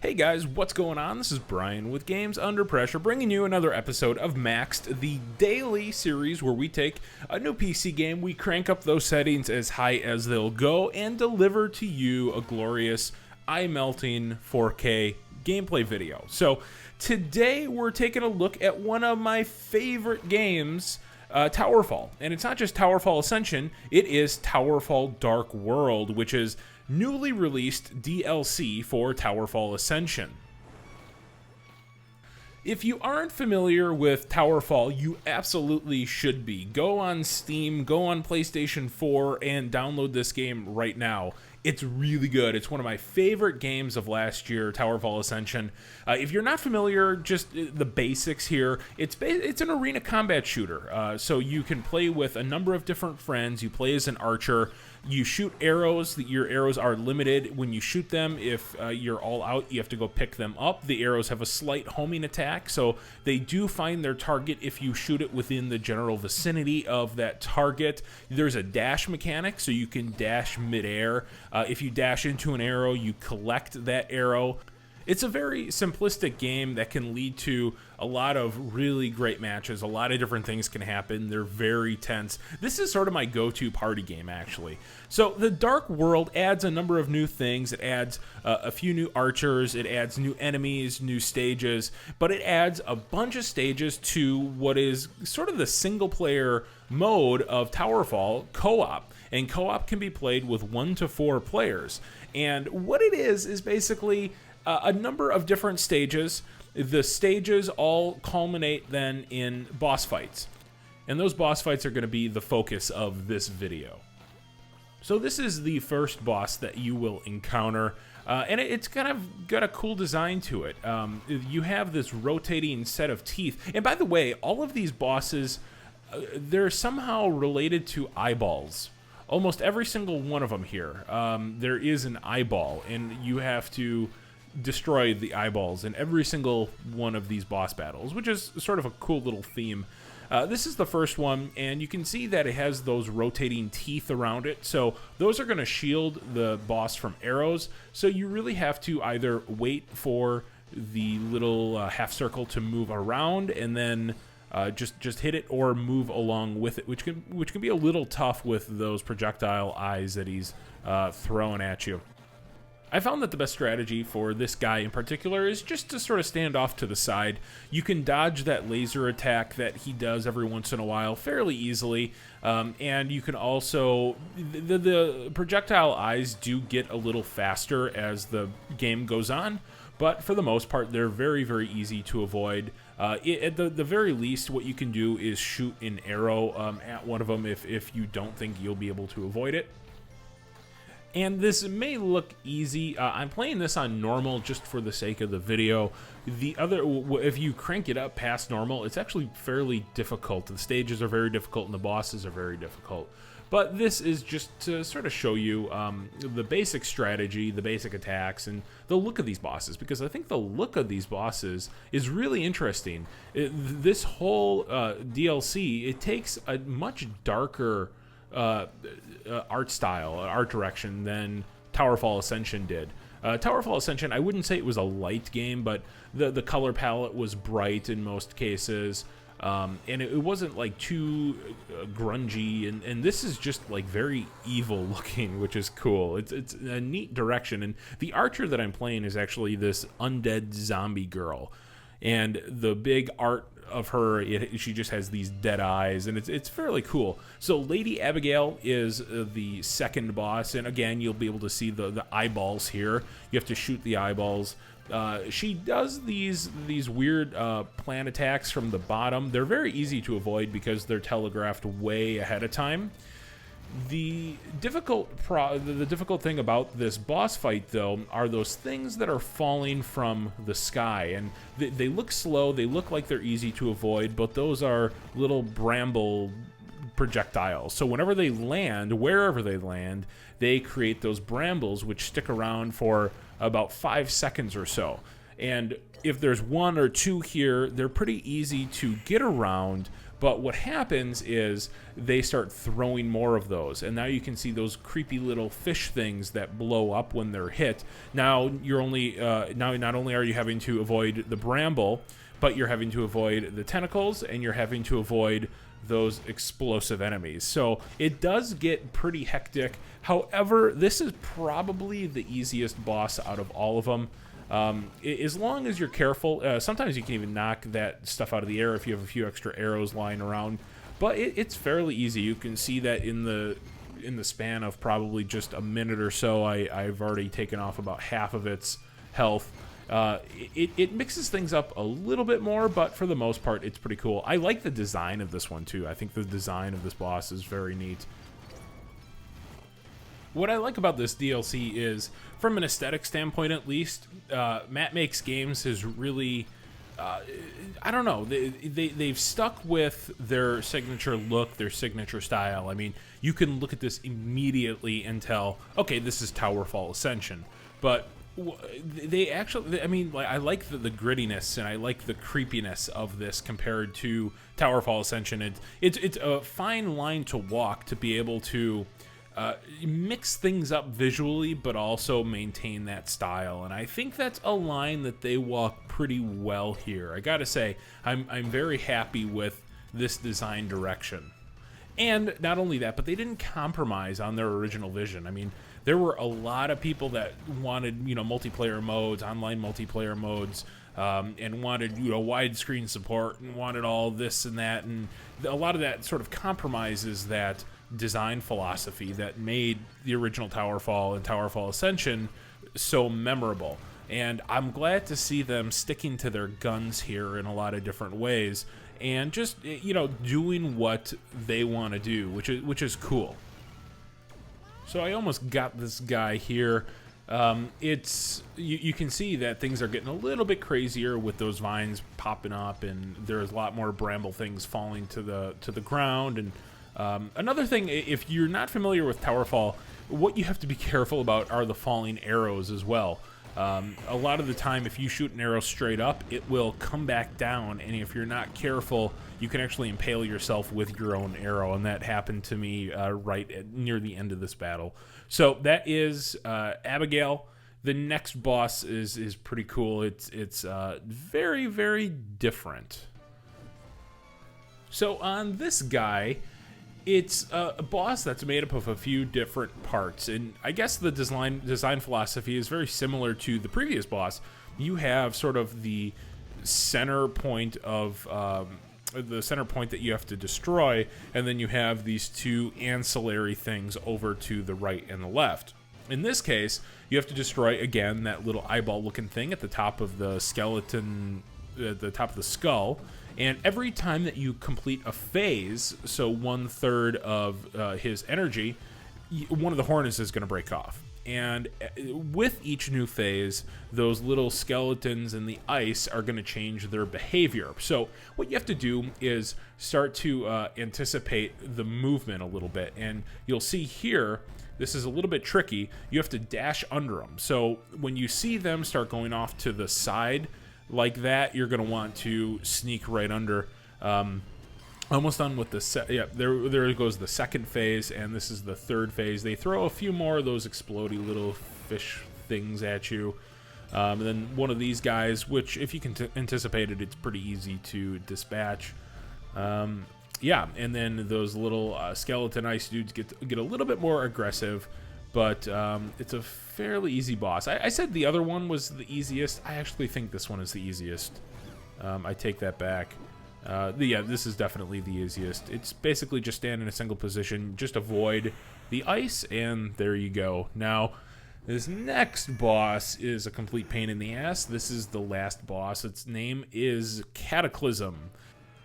Hey guys, what's going on? This is Brian with Games Under Pressure, bringing you another episode of Maxed, the daily series where we take a new PC game, we crank up those settings as high as they'll go, and deliver to you a glorious, eye-melting 4K gameplay video. So today we're taking a look at one of my favorite games, Towerfall. And it's not just Towerfall Ascension, it is Towerfall Dark World, which is newly released DLC for Towerfall Ascension. If you aren't familiar with Towerfall, you absolutely should be. Go on Steam, go on PlayStation 4, and download this game right now. It's really good. It's one of my favorite games of last year, Towerfall Ascension. If you're not familiar, just the basics here, it's an arena combat shooter. So you can play with a number of different friends. You play as an archer. You shoot arrows. Your arrows are limited. When you shoot them, if you're all out, you have to go pick them up. The arrows have a slight homing attack, so they do find their target if you shoot it within the general vicinity of that target. There's a dash mechanic, so you can dash midair. If you dash into an arrow, you collect that arrow. It's a very simplistic game that can lead to a lot of really great matches. A lot of different things can happen. They're very tense. This is sort of my go-to party game, actually. So the Dark World adds a number of new things. It adds a few new archers. It adds new enemies, new stages. But it adds a bunch of stages to what is sort of the single-player mode of Towerfall, co-op. And co-op can be played with 1 to 4 players. And what it is basically a number of different stages. The stages all culminate then in boss fights. And those boss fights are going to be the focus of this video. So this is the first boss that you will encounter. And it's kind of got a cool design to it. You have this rotating set of teeth. And by the way, all of these bosses, they're somehow related to eyeballs. Almost every single one of them here. There is an eyeball, and you have to destroy the eyeballs in every single one of these boss battles, which is sort of a cool little theme. This is the first one, and you can see that it has those rotating teeth around it, so those are going to shield the boss from arrows, so you really have to either wait for the little half circle to move around and then just hit it, or move along with it, which can be a little tough with those projectile eyes that he's throwing at you. I found that the best strategy for this guy in particular is just to sort of stand off to the side. You can dodge that laser attack that he does every once in a while fairly easily, and you can also... The projectile eyes do get a little faster as the game goes on, but for the most part, they're very, very easy to avoid. At the very least, what you can do is shoot an arrow at one of them if you don't think you'll be able to avoid it. And this may look easy. I'm playing this on normal just for the sake of the video. If you crank it up past normal, it's actually fairly difficult. The stages are very difficult and the bosses are very difficult. But this is just to sort of show you the basic strategy, the basic attacks, and the look of these bosses, because I think the look of these bosses is really interesting. This whole DLC, it takes a much darker art style, art direction than Towerfall Ascension did. Towerfall Ascension, I wouldn't say it was a light game, but the color palette was bright in most cases, and it wasn't like too grungy, and this is just like very evil looking, which is cool. It's a neat direction, and the archer that I'm playing is actually this undead zombie girl, and the big art of her, she just has these dead eyes, and it's fairly cool. So Lady Abigail is the second boss, and again, you'll be able to see the eyeballs here. You have to shoot the eyeballs. She does these weird plant attacks from the bottom. They're very easy to avoid because they're telegraphed way ahead of time. The difficult thing about this boss fight, though, are those things that are falling from the sky, and they look slow, they look like they're easy to avoid, but those are little bramble projectiles. So whenever they land, wherever they land, they create those brambles, which stick around for about 5 seconds or so. And if there's 1 or 2 here, they're pretty easy to get around, But what happens is they start throwing more of those, and now you can see those creepy little fish things that blow up when they're hit. Now you're only now not only are you having to avoid the bramble, but you're having to avoid the tentacles, and you're having to avoid those explosive enemies. So it does get pretty hectic. However, this is probably the easiest boss out of all of them. As long as you're careful, sometimes you can even knock that stuff out of the air if you have a few extra arrows lying around. But it's fairly easy. You can see that in the span of probably just a minute or so, I've already taken off about half of its health. It mixes things up a little bit more, but for the most part, it's pretty cool. I like the design of this one too. I think the design of this boss is very neat. What I like about this DLC is, from an aesthetic standpoint at least, Matt Makes Games has really, I don't know, they've stuck with their signature look, their signature style. I mean, you can look at this immediately and tell, okay, this is Towerfall Ascension. But they actually, I mean, like, I like the grittiness and I like the creepiness of this compared to Towerfall Ascension. It's a fine line to walk to be able to mix things up visually, but also maintain that style. And I think that's a line that they walk pretty well here. I gotta say, I'm very happy with this design direction. And not only that, but they didn't compromise on their original vision. I mean, there were a lot of people that wanted, multiplayer modes, online multiplayer modes, and wanted, widescreen support and wanted all this and that. And a lot of that sort of compromises that design philosophy that made the original Towerfall and Towerfall Ascension so memorable. And I'm glad to see them sticking to their guns here in a lot of different ways and just, doing what they want to do, which is cool. So I almost got this guy here. You can see that things are getting a little bit crazier with those vines popping up, and there's a lot more bramble things falling to the ground. And another thing, if you're not familiar with Towerfall, what you have to be careful about are the falling arrows as well. A lot of the time, if you shoot an arrow straight up, it will come back down, and if you're not careful, you can actually impale yourself with your own arrow, and that happened to me near the end of this battle. So that is Abigail. The next boss is pretty cool. It's very, very different. So on this guy, it's a boss that's made up of a few different parts, and I guess the design philosophy is very similar to the previous boss. You have sort of the center point of that you have to destroy, and then you have these two ancillary things over to the right and the left. In this case, you have to destroy again that little eyeball-looking thing at the top of the skeleton, the top of the skull. And every time that you complete a phase, so 1/3 of his energy, one of the harnesses is going to break off. And with each new phase, those little skeletons in the ice are going to change their behavior. So what you have to do is start to anticipate the movement a little bit. And you'll see here, this is a little bit tricky. You have to dash under them. So when you see them start going off to the side like that, you're going to want to sneak right under. Almost done with the there goes the second phase, and this is the third phase. They throw a few more of those explodey little fish things at you. And then one of these guys, which if you can anticipate it, it's pretty easy to dispatch. Yeah, and then those little skeleton ice dudes get a little bit more aggressive, but it's a fairly easy boss. I said the other one was the easiest. I actually think this one is the easiest. I take that back. Yeah, this is definitely the easiest. It's basically just stand in a single position, just avoid the ice, and there you go. Now, this next boss is a complete pain in the ass. This is the last boss. Its name is Cataclysm.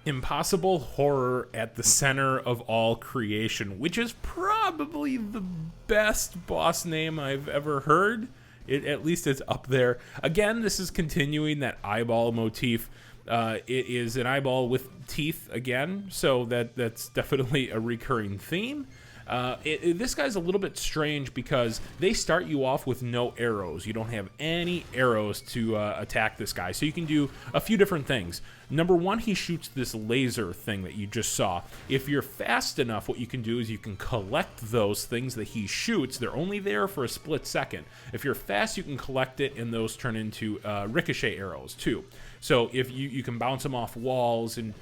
Impossible horror at the center of all creation, which is probably the best boss name I've ever heard. At least it's up there. Again, this is continuing that eyeball motif. It is an eyeball with teeth again, so that's definitely a recurring theme. This guy's a little bit strange because they start you off with no arrows. You don't have any arrows to attack this guy. So you can do a few different things. Number one, he shoots this laser thing that you just saw. If you're fast enough, what you can do is you can collect those things that he shoots. They're only there for a split second. If you're fast, you can collect it, and those turn into ricochet arrows too. So if you can bounce them off walls, and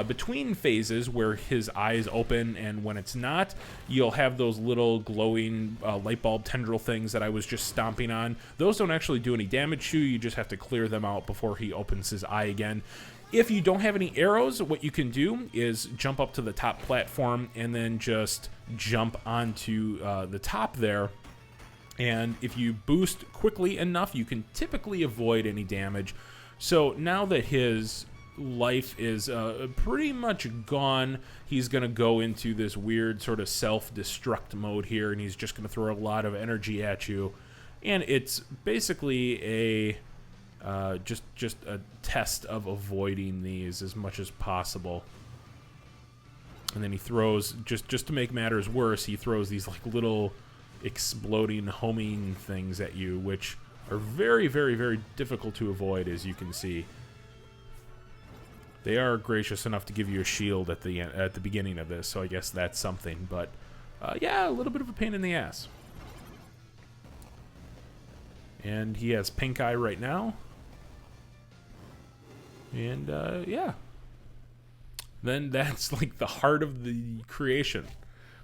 between phases where his eyes open and when it's not, you'll have those little glowing light bulb tendril things that I was just stomping on. Those don't actually do any damage to you. You just have to clear them out before he opens his eye again. If you don't have any arrows, what you can do is jump up to the top platform and then just jump onto the top there. And if you boost quickly enough, you can typically avoid any damage. So now that his life is pretty much gone, he's going to go into this weird sort of self-destruct mode here, and he's just going to throw a lot of energy at you. And it's basically a just a test of avoiding these as much as possible. And then he throws, just to make matters worse, he throws these like little exploding homing things at you, which are very, very, very difficult to avoid, as you can see. They are gracious enough to give you a shield at the beginning of this, so I guess that's something. But yeah, a little bit of a pain in the ass. And he has pink eye right now. And yeah. Then that's like the heart of the creation,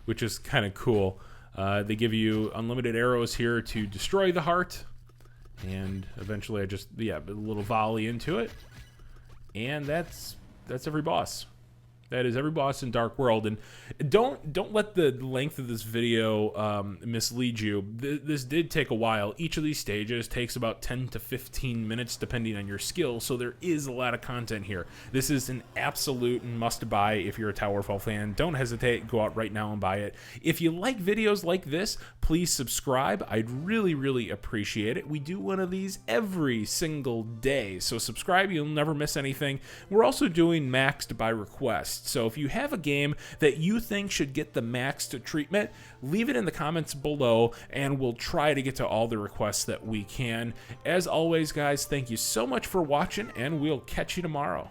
which is kind of cool. They give you unlimited arrows here to destroy the heart. And eventually I just, yeah, a little volley into it. And that's every boss. That is every boss in Dark World. And don't let the length of this video mislead you. This did take a while. Each of these stages takes about 10 to 15 minutes depending on your skill, so there is a lot of content here. This is an absolute must-buy if you're a Towerfall fan. Don't hesitate. Go out right now and buy it. If you like videos like this, please subscribe. I'd really, really appreciate it. We do one of these every single day, so subscribe. You'll never miss anything. We're also doing maxed by request. So if you have a game that you think should get the maxed treatment, leave it in the comments below, and we'll try to get to all the requests that we can. As always, guys, thank you so much for watching, and we'll catch you tomorrow.